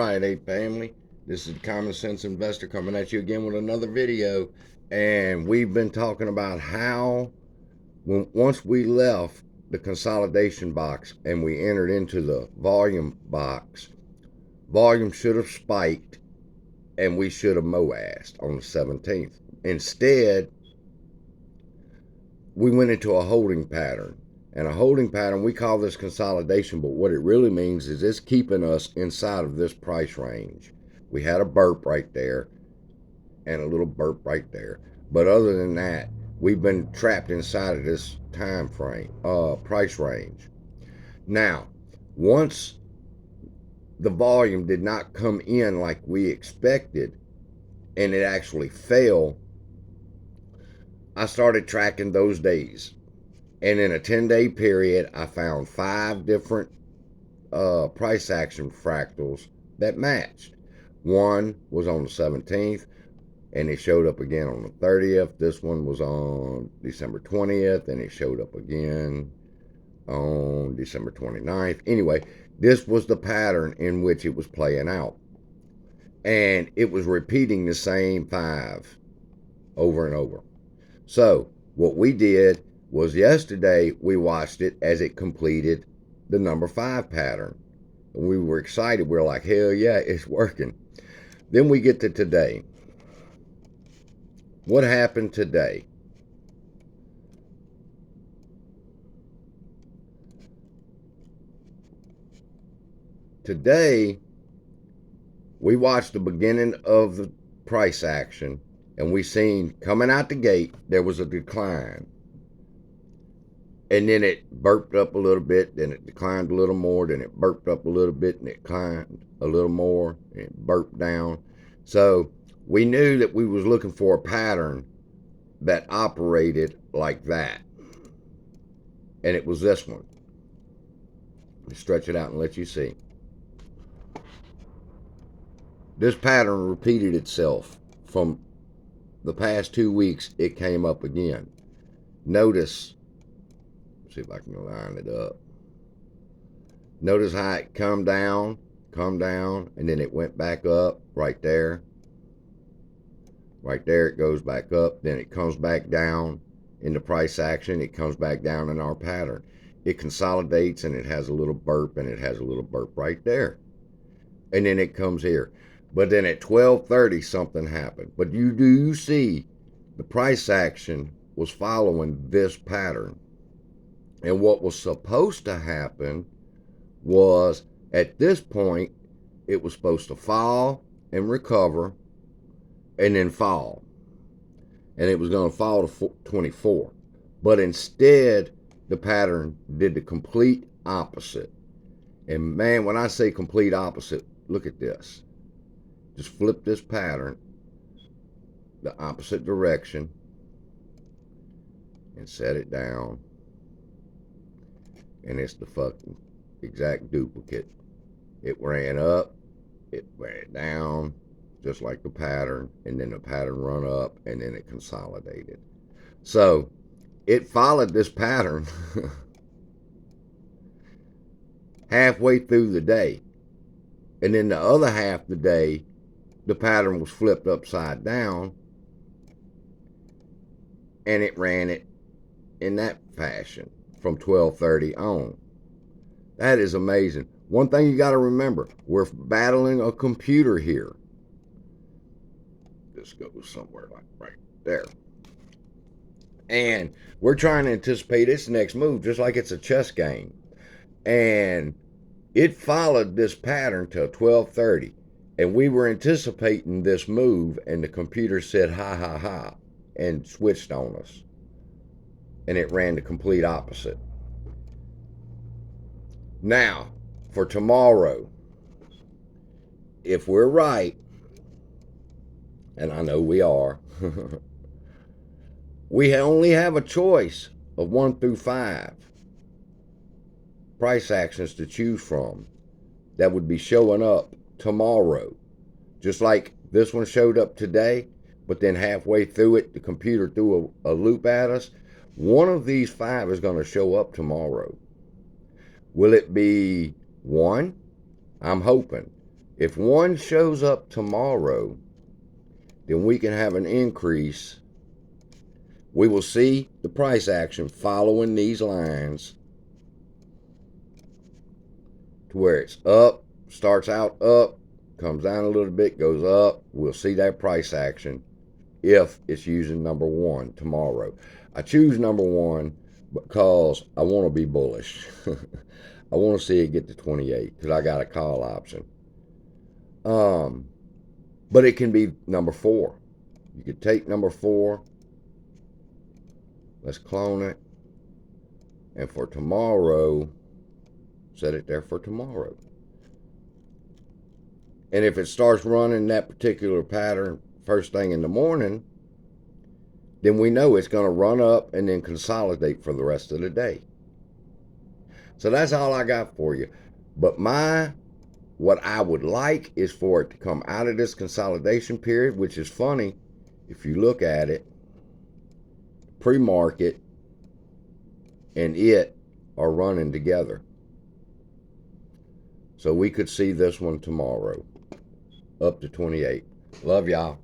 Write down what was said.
right, A family. This is Common Sense Investor coming at you again with another video. And we've been talking about how once we left the consolidation box and we entered into the volume box, volume should have spiked and we should have MOASed on the 17th. Instead, we went into a holding pattern. And a holding pattern, we call this consolidation, but what it really means is it's keeping us inside of this price range. We had a burp right there and a little burp right there. But other than that, we've been trapped inside of this time frame, price range. Now, once the volume did not come in like we expected and it actually fell, I started tracking those days. And in a 10-day period, I found 5 different price action fractals that matched. One was on the 17th, and it showed up again on the 30th. This one was on December 20th, and it showed up again on December 29th. Anyway, this was the pattern in which it was playing out. And it was repeating the same 5 over and over. So what we did was yesterday we watched it as it completed the number 5 pattern. And we were excited. We were like, hell yeah, it's working. Then we get to today. What happened today? Today, we watched the beginning of the price action, and we seen coming out the gate, there was a decline. And then it burped up a little bit, then it declined a little more, then it burped up a little bit, and it climbed a little more, and it burped down. So we knew that we was looking for a pattern that operated like that. And it was this one. Let me stretch it out and let you see. This pattern repeated itself from the past 2 weeks. It came up again. Notice, see if I can line it up. Notice how it come down, and then it went back up right there. Right there it goes back up, then it comes back down in the price action. It comes back down in our pattern. It consolidates and it has a little burp, and it has a little burp right there. And then it comes here. But then at 12:30 something happened. But you do see the price action was following this pattern. And what was supposed to happen was at this point, it was supposed to fall and recover and then fall. And it was going to fall to 24. But instead, the pattern did the complete opposite. And man, when I say complete opposite, look at this. Just flip this pattern the opposite direction and set it down. And it's the fucking exact duplicate. It ran up, it ran down, just like the pattern, and then the pattern run up, and then it consolidated. So it followed this pattern halfway through the day. And then the other half of the day, the pattern was flipped upside down, and it ran it in that fashion from 12:30 on. That is amazing. One thing you got to remember, we're battling a computer here. This goes somewhere like right there. And we're trying to anticipate its next move just like it's a chess game. And it followed this pattern till 12:30. And we were anticipating this move, and the computer said, ha, ha, ha, and switched on us. And it ran the complete opposite. Now, for tomorrow, if we're right, and I know we are, we only have a choice of 1 through 5 price actions to choose from that would be showing up tomorrow. Just like this one showed up today, but then halfway through it, the computer threw a loop at us. One of these 5 is going to show up tomorrow. Will it be 1? I'm hoping. If one shows up tomorrow, then we can have an increase. We will see the price action following these lines to where it's up, starts out up, comes down a little bit, goes up. We'll see that price action if it's using number one tomorrow. I choose number one because I want to be bullish. I want to see it get to 28 because I got a call option. But it can be number four. You could take number four. Let's clone it. And for tomorrow, set it there for tomorrow. And if it starts running that particular pattern first thing in the morning, then we know it's going to run up and then consolidate for the rest of the day. So that's all I got for you. But what I would like is for it to come out of this consolidation period, which is funny. If you look at it, pre-market and it are running together. So we could see this one tomorrow up to 28. Love y'all.